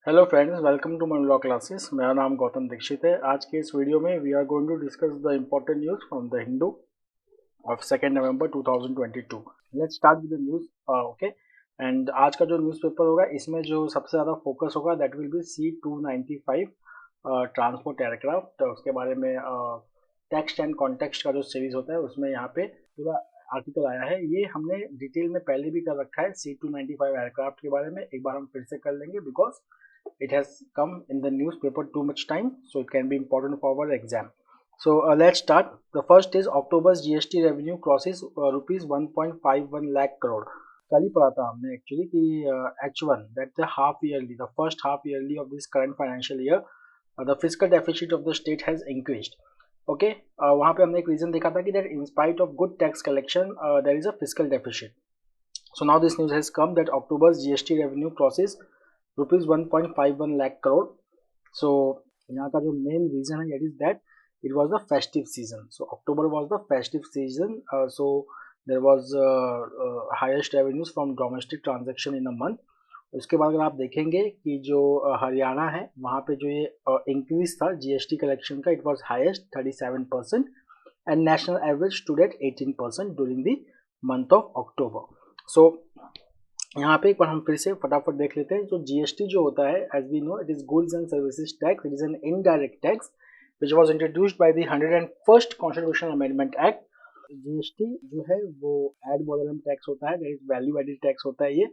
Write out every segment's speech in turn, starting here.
Hello friends, welcome to my law classes. मेरा नाम गौतम दीक्षित है। आज के इस वीडियो में we are going to discuss the important news from the Hindu of 2 November 2022। Let's start with the news. Okay, and आज का जो न्यूज़पेपर होगा इसमें जो सबसे ज़्यादा फोकस होगा that will be C-295 transport aircraft. उसके बारे में टेक्स्ट एंड कॉन्टेक्स्ट का जो सीरीज होता है उसमें यहाँ पे पूरा आर्टिकल आया है। ये हमने डिटेल में पहले भी कर रखा है C-295 एयरक्राफ्ट के बारे में। एक बार हम फिर से कर लेंगे because it has come in the newspaper too much time, so it can be important for our exam. So let's start. The first is October's GST revenue crosses rupees 1.51 lakh crore. कल ही पढ़ा था हमने actually कि H1 that the half yearly, the first half yearly of this current financial year, the fiscal deficit of the state has increased. Okay, वहाँ पे हमने एक reason देखा था कि that in spite of good tax collection, there is a fiscal deficit. So now this news has come that October's GST revenue crosses rupees 1.51 lakh crore. So यहाँ का जो मेन रीजन है is that it was the festive season. So October was the festive season. So there was highest revenues from domestic transaction in a month. उसके बाद अगर आप देखेंगे कि जो हरियाणा है वहाँ पे जो ये इंक्रीज था जीएसटी कलेक्शन का, it was highest 37% and national average stood at 18% during the month of October. So यहाँ पे एक बार हम फिर से फटाफट देख लेते हैं. जो जीएसटी जो होता है, as we know, it is goods and services tax. It is an indirect tax which was introduced by the 101st constitutional amendment act. GST जो है वो एड वैलोरम टैक्स होता है, that is value added tax होता है ये.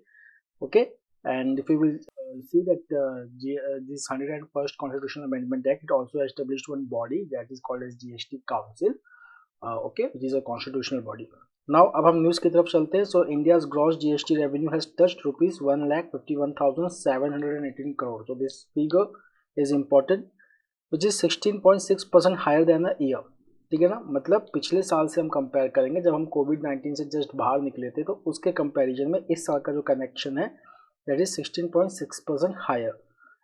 Okay, and if you will see that this 101st constitutional amendment act, it also established one body that is called as GST Council, okay, which is a constitutional body. Now अब हम news की तरफ चलते हैं. So India's gross GST revenue has touched rupees 1,51,718 crore. So this figure is important which is 16.6% higher than a year. ठीक है ना, मतलब पिछले साल से हम कंपेयर करेंगे जब हम कोविड-19 से जस्ट बाहर निकले थे, तो उसके कंपैरिजन में इस साल का जो कनेक्शन है that is 16.6% higher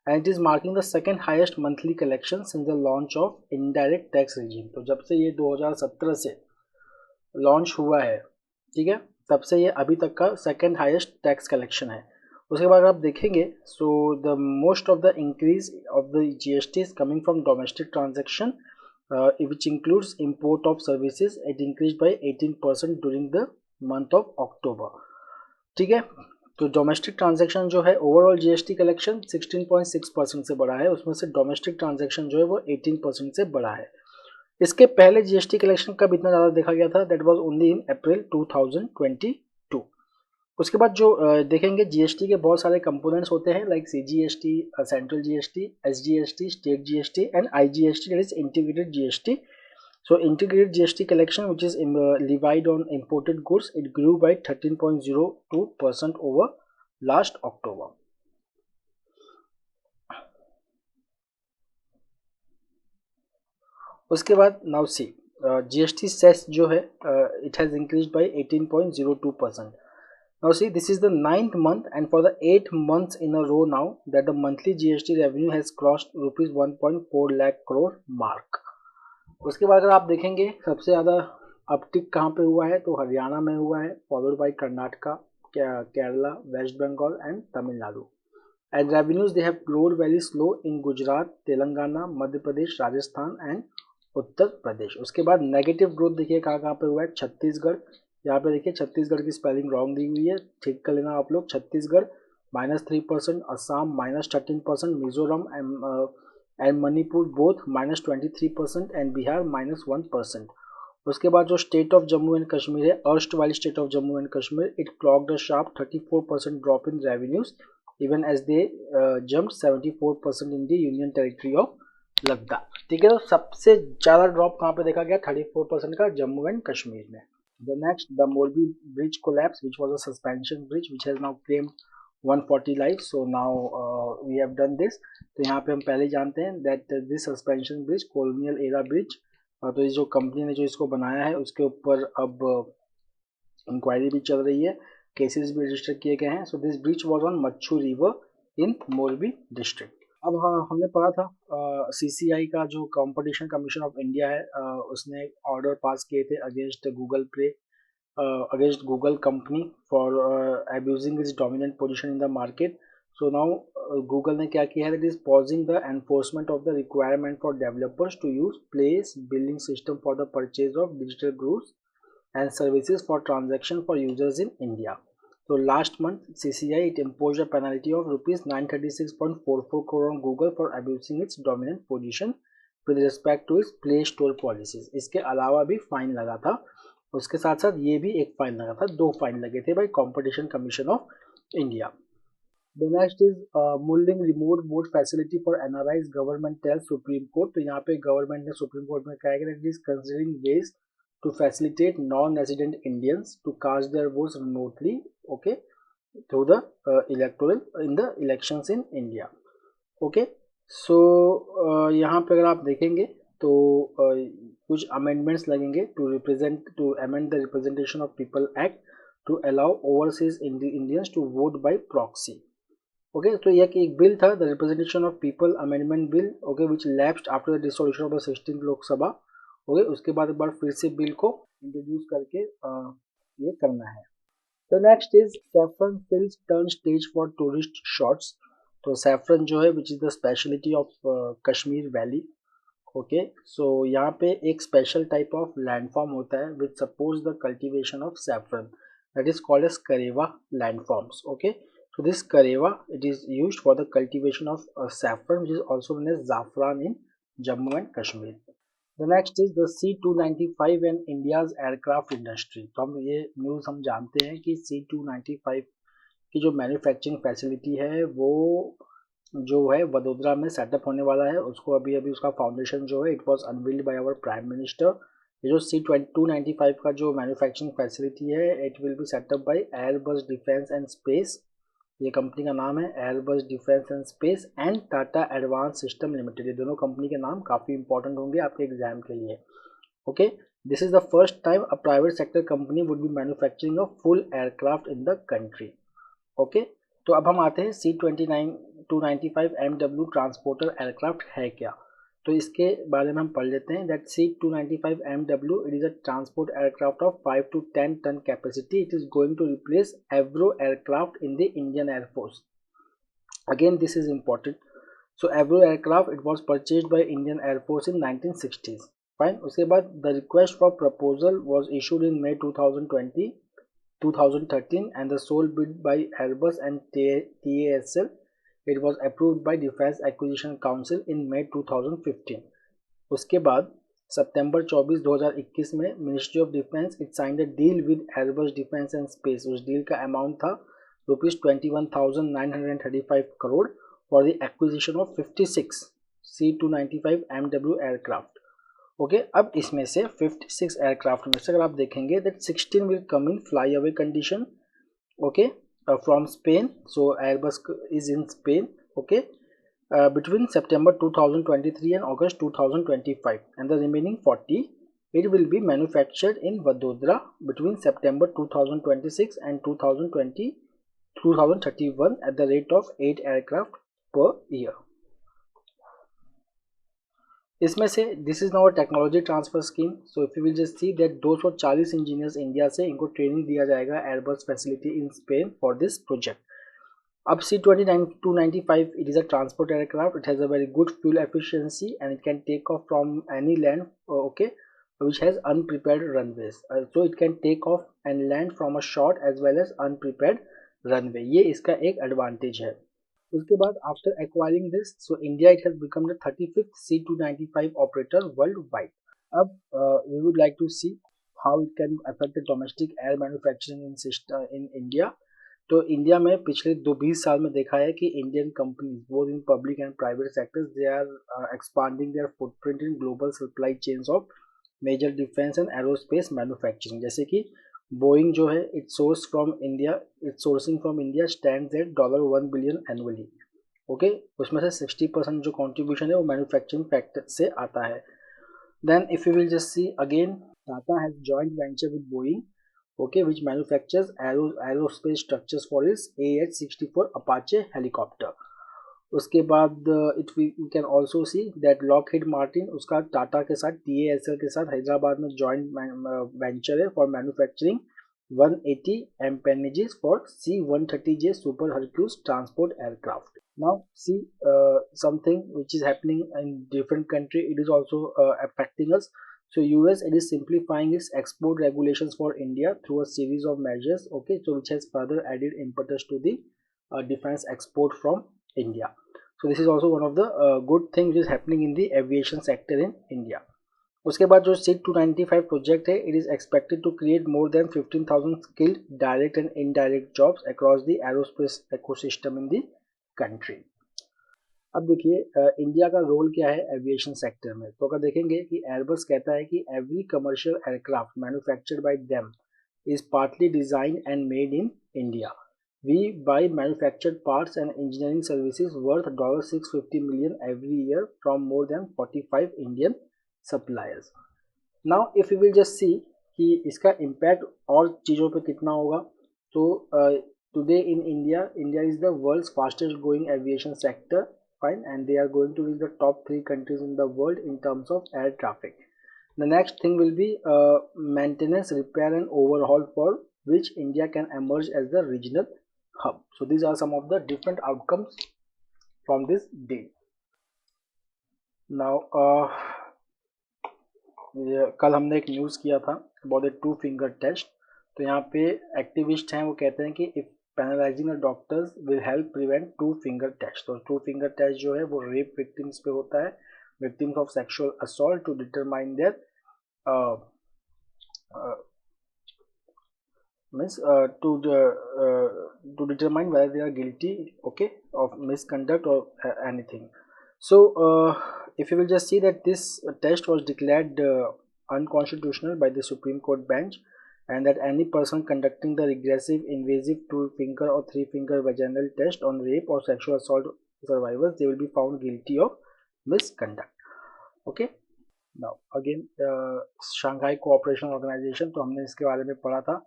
and it is marking the second highest monthly collection since the launch of indirect tax regime. तो जब से ये 2017 से लॉन्च हुआ है, ठीक है, तब से ये अभी तक का सेकंड हाईएस्ट टैक्स कलेक्शन है. उसके बाद आप देखेंगे, so the most of the increase of the GST is coming from domestic transaction which includes import of services. It increase by 18% during the month of अक्टूबर. ठीक है, तो डोमेस्टिक ट्रांजैक्शन जो है, ओवरऑल जीएसटी कलेक्शन 16.6% से बढ़ा है, उसमें से डोमेस्टिक ट्रांजैक्शन जो है वो 18% से बढ़ा है. इसके पहले जीएसटी कलेक्शन कब इतना ज़्यादा देखा गया था, दैट वाज ओनली इन अप्रैल 2022. उसके बाद जो देखेंगे जीएसटी के बहुत सारे कंपोनेंट्स होते हैं like CGST, central GST, SGST, state GST and IGST, that is integrated GST. So integrated GST collection which is levied on imported goods, it grew by 13.02% over last October. उसके बाद now C GST cess जो है it has increase by 18.02%. Now see, this is the 9th month and for the 8th months in a row now that the monthly GST revenue has crossed rupees 1.4 lakh crore mark. उसके बाद अगर आप देखेंगे सबसे ज़्यादा uptick कहाँ पे हुआ है, तो हरियाणा में हुआ है, followed by Karnataka, Kerala, west Bengal and Tamil Nadu. And revenues they have grown very slow in Gujarat, Telangana, Madhya Pradesh, Rajasthan and Uttar Pradesh. उसके बाद नेगेटिव ग्रोथ देखिए कहाँ कहाँ पे हुआ है. छत्तीसगढ़, यहाँ पे देखिए छत्तीसगढ़ की स्पेलिंग रॉन्ग दी हुई है, ठीक कर लेना आप लोग. Chhattisgarh -3%, Assam -13%, Mizoram and Manipur both -23% and Bihar -1%. उसके बाद जो state of Jammu and Kashmir है, erstwhile state of Jammu and Kashmir, it clocked a sharp 34% drop in revenues even as they jump 74% in the union territory of Ladakh. ठीक है, तो सबसे ज़्यादा ड्रॉप कहाँ पे देखा गया, 34% का जम्मू एंड कश्मीर में. The next, the Morbi bridge collapse, which was a suspension bridge, which has now claimed 140 lives. So now we have done this. तो यहाँ पे हम पहले जानते हैं that this suspension bridge, colonial era bridge, तो इस जो कंपनी ने जो इसको बनाया है उसके ऊपर अब इंक्वायरी भी चल रही है, केसेस भी रजिस्टर किए गए हैं. So this bridge was on Machchhu river in Morbi district. अब हमने पढ़ा था सीसीआई का जो कंपटीशन कमीशन ऑफ इंडिया है, उसने ऑर्डर पास किए थे against Google Play, against Google company for abusing its dominant position in the market. So now Google ने क्या किया है, that is pausing the enforcement of the requirement for developers to use Play's billing system for the purchase of digital goods and services for transaction for users in India. So last month, CCI it imposed a penalty of rupees 936.44 crore on Google for abusing its dominant position with respect to its Play Store policies. इसके अलावा भी fine लगा था, उसके साथ साथ ये भी एक फाइन लगा था, 2 फाइन लगे थे by Competition Commission of India. The next is Mulling remote vote facility for NRIs. Government tells Supreme Court. तो यहाँ पे गवर्नमेंट ने सुप्रीम कोर्ट में कहा है कि is considering ways to facilitate non-resident Indians to cast their votes remotely, okay, through the electoral in the elections in India. Okay, so यहाँ पे अगर आप देखेंगे तो कुछ amendments लगेंगे to amend the Representation of People Act to allow overseas Indians to vote by proxy. Okay, तो यह एक बिल था, the Representation of People Amendment Bill, okay, which lapsed after the dissolution of the 16th Lok Sabha. Okay, उसके बाद एक बार फिर से bill को इंट्रोड्यूस करके ये करना है. तो next is saffron fields turn stage for tourist shots. तो सैफरन जो है which is the speciality of Kashmir valley. Okay, so यहाँ पे एक स्पेशल टाइप ऑफ लैंडफॉर्म होता है which supports the cultivation of saffron, that is called as karewa landforms. Okay, so this karewa it is used for the cultivation of saffron, which is also known as zafran in Jammu and Kashmir. The next is the C-295 and India's aircraft industry. तो हम ये news हम जानते हैं कि C-295 की जो manufacturing facility है वो जो है वडोदरा में सेटअप होने वाला है. उसको अभी उसका फाउंडेशन जो है it was unveiled by our prime minister. ये जो C-295 का जो मैन्युफैक्चरिंग फैसिलिटी है it will be set up by Airbus Defence and Space. ये कंपनी का नाम है Airbus Defence and Space and Tata advance system limited. ये दोनों कंपनी के नाम काफ़ी इंपॉर्टेंट होंगे आपके एग्जाम के लिए. Okay, this is the first time a private sector company would be manufacturing a full aircraft in the country. Okay, तो अब हम आते हैं C-295 MW ट्रांसपोर्टर एयरक्राफ्ट है क्या. तो इसके बारे में हम पढ़ लेते हैं. That C-295 MW it is a transport aircraft of 5 to 10 ton capacity. It is going to replace Avro aircraft in the Indian air force. Again this is important. So Avro aircraft it was purchased by Indian air force in 1960s. Fine. उसके बाद the request for proposal was issued in May 2013 and the sole bid by Airbus and TASL. It was approved by Defense Acquisition Council in May 2015. उसके बाद सितंबर 24, 2021 में ministry of defence it signed a deal with Airbus Defence and space. उस deal का amount था ₹21,935 crore for the acquisition of 56 C-295 MW aircraft. Okay, अब इसमें से 56 aircraft में से अगर आप देखेंगे that 16 will come in fly away condition. Okay, from Spain. So Airbus is in Spain. Okay, between September 2023 and August 2025, and the remaining 40 it will be manufactured in Vadodara between September 2026 and 2031 at the rate of 8 aircraft per year. इसमें से this is now technology transfer scheme. So if you will just see that 240 engineers India से इनको training दिया जाएगा Airbus facility in Spain for this project. अब C-295 it is a transport aircraft. It has a very good fuel efficiency and it can take off from any land, okay, which has unprepared runways. So it can take off and land from a short as well as unprepared runway. ये इसका एक advantage है. उसके बाद after acquiring this, so India it has become the 35th C-295 operator world wide. अब we would like to see how it can affect the domestic air manufacturing in India. तो India में पिछले 20 साल में देखा है कि Indian companies both in public and private sectors they are expanding their footprint in global supply chains of major defence and aerospace manufacturing. जैसे कि बोइंग जो है it sourcing from India stands eight $1 billion annually. Okay, उसमें से 60% जो contribution है वो manufacturing factor से आता है. Then if you will just see again Tata has joint venture with Boeing, okay, which manufactures aerospace structures for its AH-64 Apache helicopter. उसके बाद we can also see that Lockheed Martin उसका टाटा के साथ TASL के साथ हैदराबाद में जॉइंट वेंचर है for manufacturing 180 empennages for C-130J Super Hercules transport aircraft. Now see, something which is happening in different country, it is also affecting us. So US, it is simplifying its export regulations for India through a series of measures, okay, so which has further added impetus to the defense export from India. So this is also one of the good things which is happening in the aviation sector in India. उसके बाद जो SIG 295 project है, it is expected to create more than 15,000 skilled direct and indirect jobs across the aerospace ecosystem in the country. अब देखिए India का role क्या है aviation sector में. तो अगर देखेंगे कि एयरबस कहता है कि every commercial aircraft manufactured by them is partly design and made in India. We buy manufactured parts and engineering services worth $650 million every year from more than 45 Indian suppliers. Now if we will just see कि इसका impact और चीज़ों पे कितना होगा. तो today in India is the world's fastest growing aviation sector, fine, and they are going to be the top 3 countries in the world in terms of air traffic. The next thing will be maintenance, repair and overhaul, for which India can emerge as the regional hub. So these are some of the different outcomes from this day. Now कल हमने एक news किया था about the 2 finger test. तो यहाँ पे activist हैं, वो कहते हैं कि if penalising doctors will help prevent 2 finger test. तो 2 फिंगर टेस्ट जो है वो रेप विक्टिम्स पे होता है, victims of sexual assault, to determine their means to determine whether they are guilty, okay, of misconduct or anything. So if you will just see that this test was declared unconstitutional by the Supreme Court bench, and that any person conducting the regressive, invasive 2 finger or 3 finger vaginal test on rape or sexual assault survivors, they will be found guilty of misconduct. Okay, now again Shanghai Cooperation Organization, तो हमने इसके बारे में पढ़ा था.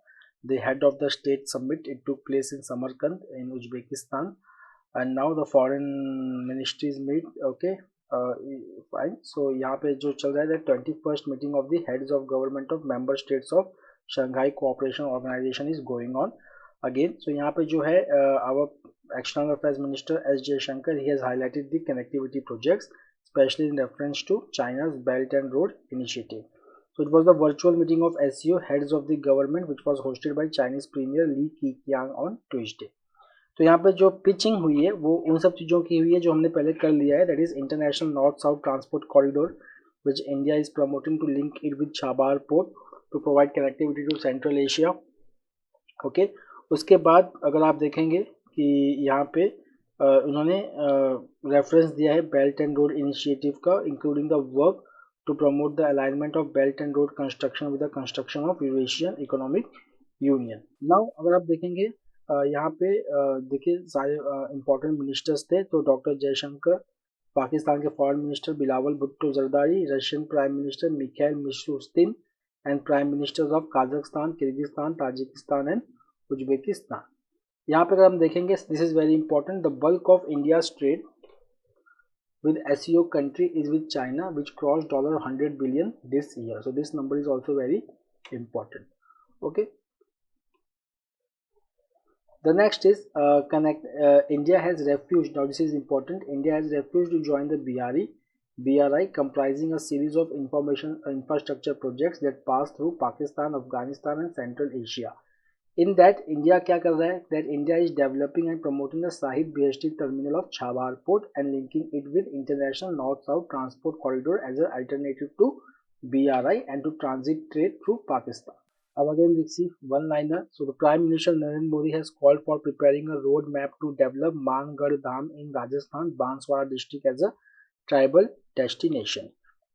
The head of the state summit, it took place in Samarkand in Uzbekistan, and now the foreign ministries meet, okay, fine. So यहाँ पे जो चल रहा है, the 21st meeting of the heads of government of member states of Shanghai Cooperation Organization is going on again. So यहाँ पे जो है our external affairs minister S. Jaishankar, he has highlighted the connectivity projects, especially in reference to China's Belt and Road Initiative. So it was the virtual meeting of SCO heads of the government which was hosted by Chinese Premier Li Keqiang on Tuesday. तो यहाँ पे जो pitching हुई है वो उन सब चीज़ों की हुई है जो हमने पहले कर लिया है, that is international north south transport corridor which India is promoting to link it with Chabahar port to provide connectivity to Central Asia. Okay, उसके बाद अगर आप देखेंगे कि यहाँ पे उन्होंने रेफरेंस दिया है बेल्ट एंड रोड इनिशिएटिव का, including the work to promote the alignment of belt and road construction with the construction of Eurasian Economic Union. Now अगर आप देखेंगे यहाँ पे देखिए सारे important ministers थे. तो डॉक्टर जयशंकर, पाकिस्तान के foreign minister Bilawal Bhutto Zardari, Russian prime minister Mikhail Mishustin, and prime ministers of Kazakhstan, Kyrgyzstan, Tajikistan and Uzbekistan. यहाँ पे अगर हम देखेंगे, this is very important, the bulk of India's trade with SCO country is with China, which crossed $100 billion this year. So this number is also very important. Okay, the next is India has refused, now this is important, India has refused to join the BRI comprising a series of information infrastructure projects that pass through Pakistan, Afghanistan and Central Asia. In that, India क्या कर रहा है, that India is developing and promoting the Sahib BHT terminal of Chabhar port and linking it with international north-south transport corridor as an alternative to BRI and to transit trade through Pakistan. Now again we see one-liner. So the Prime Minister Narendra Modi has called for preparing a road map to develop Mangarh Dham in Rajasthan, Banswara district as a tribal destination.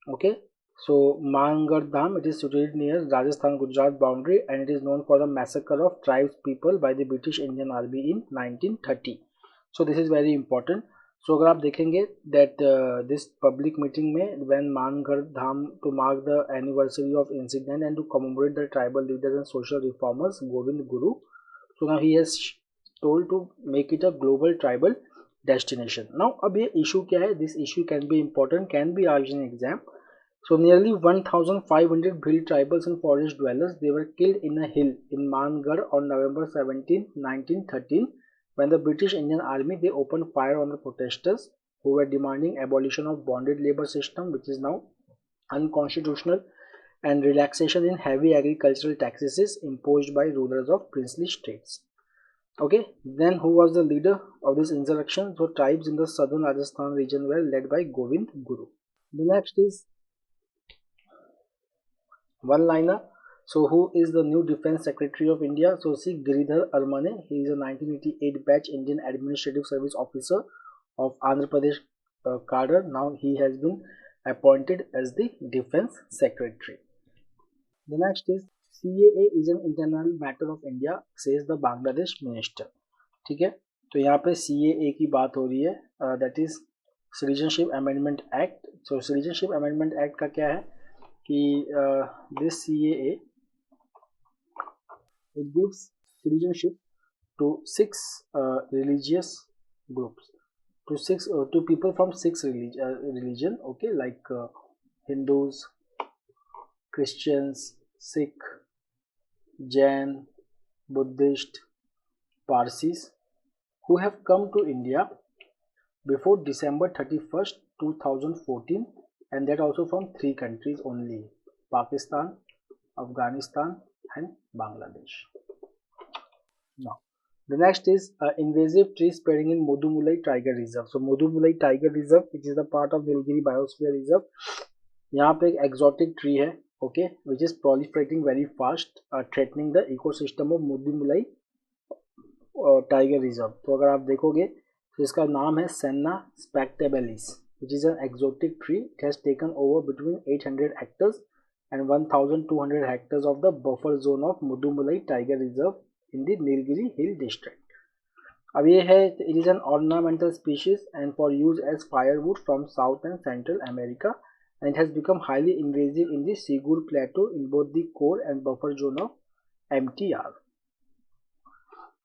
Okay. So Mangarh Dham, it is situated near Rajasthan-Gujarat boundary and it is known for the massacre of tribes people by the British Indian Army in 1930. So this is very important. So अगर आप देखेंगे that this public meeting में when Mangarh Dham to mark the anniversary of incident and to commemorate the tribal leaders and social reformers Govind Guru, so now he has told to make it a global tribal destination. Now अब ये issue क्या है? This issue can be important, can be asked in exam. So nearly 1,500 Bhil tribals and forest dwellers, they were killed in a hill in Mangarh on November 17, 1913, when the British Indian Army they opened fire on the protesters who were demanding abolition of bonded labor system, which is now unconstitutional, and relaxation in heavy agricultural taxes imposed by rulers of princely states. Okay, then who was the leader of this insurrection? So tribes in the southern Rajasthan region were led by Govind Guru. The next is one liner. So who is the new defense secretary of India? So see, Giridhar Armane. He is a 1988 batch Indian Administrative Service officer of Andhra Pradesh cadre. Now he has been appointed as the defense secretary. The next is CAA is an internal matter of India, says the Bangladesh minister. ठीक है, तो यहाँ पे CAA की बात हो रही है, that is citizenship amendment act. So citizenship amendment act का क्या है कि this CAA it gives citizenship to 6 religious groups, to people from 6 religion, okay, like Hindus, Christians, Sikh, Jain, Buddhist, Parsis, who have come to India before December 31st, 2014, and that also from 3 countries only: Pakistan, Afghanistan, and Bangladesh. Now, the next is invasive tree spreading in Mudumulai Tiger Reserve. So Mudumulai Tiger Reserve, which is the part of Nilgiri Biosphere Reserve, यहाँ पे एक exotic tree है, okay, which is proliferating very fast, threatening the ecosystem of Mudumulai Tiger Reserve. तो अगर आप देखोगे तो इसका नाम है Senna spectabilis, which is an exotic tree. It has taken over between 800 hectares and 1,200 hectares of the buffer zone of Mudumulai Tiger Reserve in the Nilgiri Hill District. अब ये है, it is an ornamental species and for use as firewood from South and Central America, and it has become highly invasive in the Sigur Plateau in both the core and buffer zone of MTR.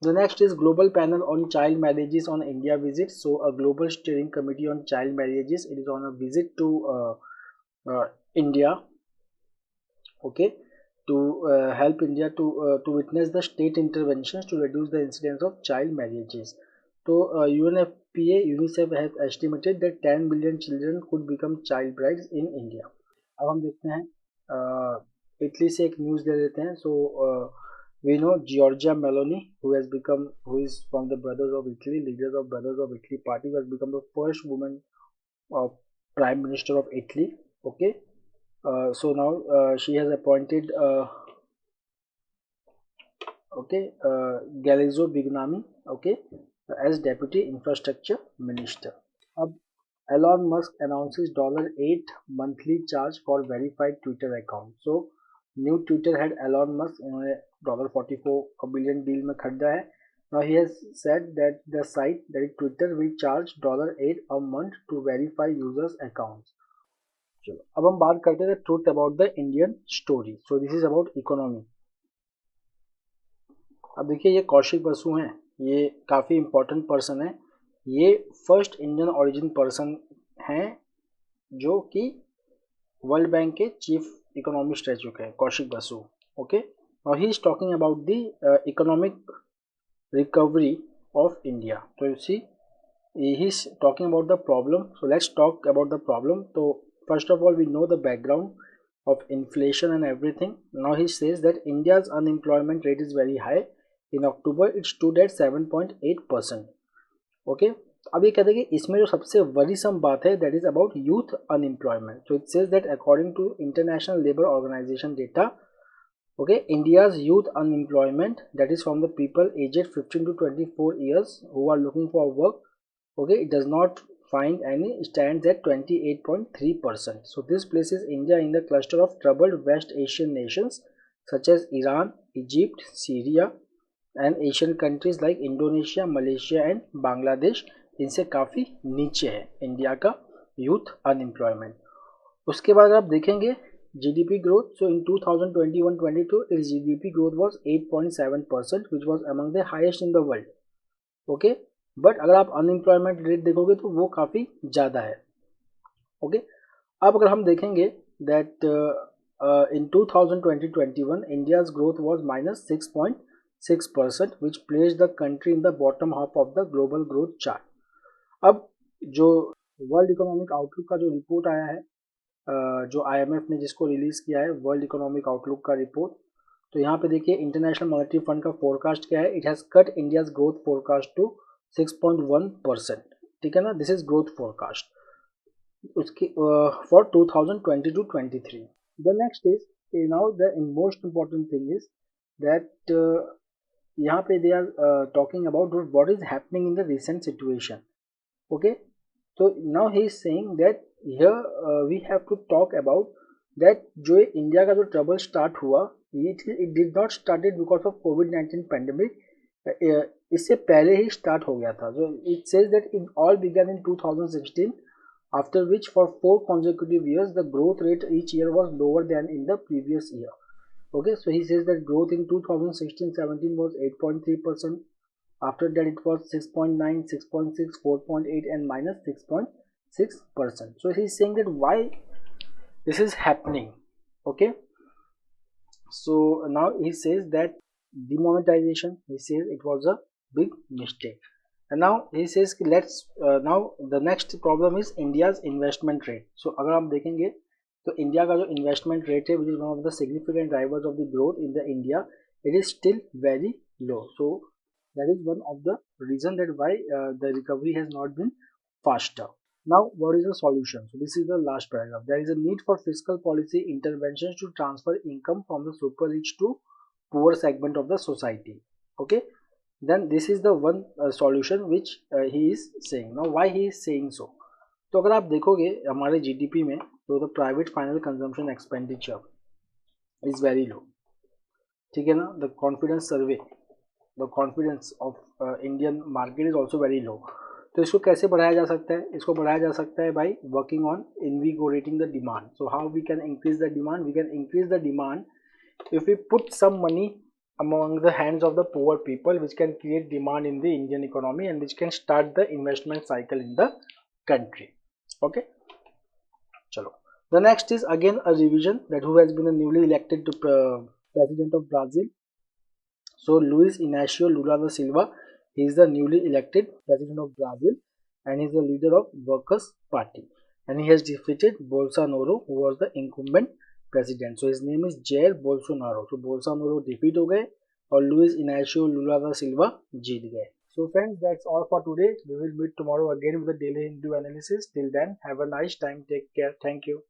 The next is Global Panel on Child Marriages on India visit. So a Global Steering Committee on Child Marriages, it is on a visit to India, okay, to help India to witness the state interventions to reduce the incidence of child marriages. So UNFPA, UNICEF has estimated that 10 million children could become child brides in India. अब हम देखते हैं Italy से एक news दे देते हैं. So we know Giorgia Meloni, who is from the Brothers of Italy, leaders of Brothers of Italy party, who has become the first woman Prime Minister of Italy. Okay, so now she has appointed Galeazzo Bignami, okay, as Deputy Infrastructure Minister. अब Elon Musk announces $8 monthly charge for verified Twitter account. So new Twitter head Elon Musk, इन्होंने $44 billion deal में खरीदा है. Now he has said that the site that Twitter will charge $8 a month to verify users accounts. चलो अब हम बात करते हैं truth about the Indian story. So this is about economy. अब देखिए, ये कौशिक बसु हैं, ये काफ़ी इंपॉर्टेंट पर्सन है. ये फर्स्ट इंडियन ओरिजिन पर्सन हैं जो कि वर्ल्ड बैंक के चीफ इकोनॉमिस्ट रह चुके हैं, Kaushik Basu. Okay, now he is talking about the economic recovery of India. तो you see he is talking about the problem. So let's talk about the problem. So first of all, we know the background of inflation and everything. Now he says that India's unemployment rate is very high. In October it stood at 7.8%. okay, अब ये कहते हैं कि इसमें जो सबसे worrisome बात है that is about youth unemployment. So it says that according to International Labour Organization data, okay, India's youth unemployment, that is from the people aged 15 to 24 years who are looking for work, okay, it does not find any, stands at 28.3%. So this places India in the cluster of troubled West Asian nations such as Iran, Egypt, Syria and Asian countries like Indonesia, Malaysia and Bangladesh. इनसे काफ़ी नीचे है India का youth unemployment. उसके बाद आप देखेंगे GDP growth. So in 2021-22 its GDP growth was 8.7%, which was among the highest in the world. okay, but अगर आप अनएम्प्लॉयमेंट रेट देखोगे तो वो काफ़ी ज़्यादा है. ओके, अब अगर हम देखेंगे that in 2020-21 India's growth was minus 6.6%, which placed the country in the bottom half of the global growth chart. अब जो वर्ल्ड इकोनॉमिक आउटलुक का जो रिपोर्ट आया है, जो IMF ने जिसको रिलीज किया है, वर्ल्ड इकोनॉमिक आउटलुक का रिपोर्ट, तो यहाँ पे देखिए इंटरनेशनल मॉनेटरी फंड का फोरकास्ट क्या है. It has cut India's growth forecast to 6.1%. ठीक है ना, दिस इज ग्रोथ फोरकास्ट उसकी for 2020-23. The next is now the most important thing is that यहाँ पे they are talking about what is happening in the recent situation. Okay, so now he is saying that here we have to talk about that जो India का जो trouble start हुआ, it did not started because of COVID-19 pandemic. इससे पहले ही start हो गया था. So it says that it all began in 2016, after which for 4 consecutive years the growth rate each year was lower than in the previous year. Okay, so he says that growth in 2016-17 was 8.3%. After that it was 6.9, 6.6, 4.8 and minus 6.6%. So he is saying that why this is happening. Okay, so now he says that demonetization, he says it was a big mistake. And now he says let's now the next problem is India's investment rate. So अगर आप देखेंगे तो India का जो investment rate है, which is one of the significant drivers of the growth in the India, it is still very low. So that is one of the reason that why the recovery has not been faster. Now what is the solution? So this is the last paragraph. There is a need for fiscal policy interventions to transfer income from the super rich to poor segment of the society. Okay, then this is the one solution which he is saying. Now why he is saying so? तो अगर आप देखोगे हमारे GDP में, तो the private final consumption expenditure is very low. ठीक है ना, the confidence survey, the confidence of Indian market is also very low. तो इसको कैसे बढ़ाया जा सकता है? इसको बढ़ाया जा सकता है by working on invigorating the demand. So how we can increase the demand? We can increase the demand if we put some money among the hands of the poor people, which can create demand in the Indian economy and which can start the investment cycle in the country. Okay, chalo. The next is again a revision that who has been a newly elected to president of Brazil. So Luiz Inacio Lula da Silva, he is the newly elected president of Brazil and he is the leader of Workers Party, and he has defeated Bolsonaro, who was the incumbent president. So his name is Jair Bolsonaro. So Bolsonaro defeat हो गए और Luiz Inacio Lula da Silva जीत गए. So friends, that's all for today. We will meet tomorrow again with the daily Hindu analysis. Till then, have a nice time. Take care. Thank you.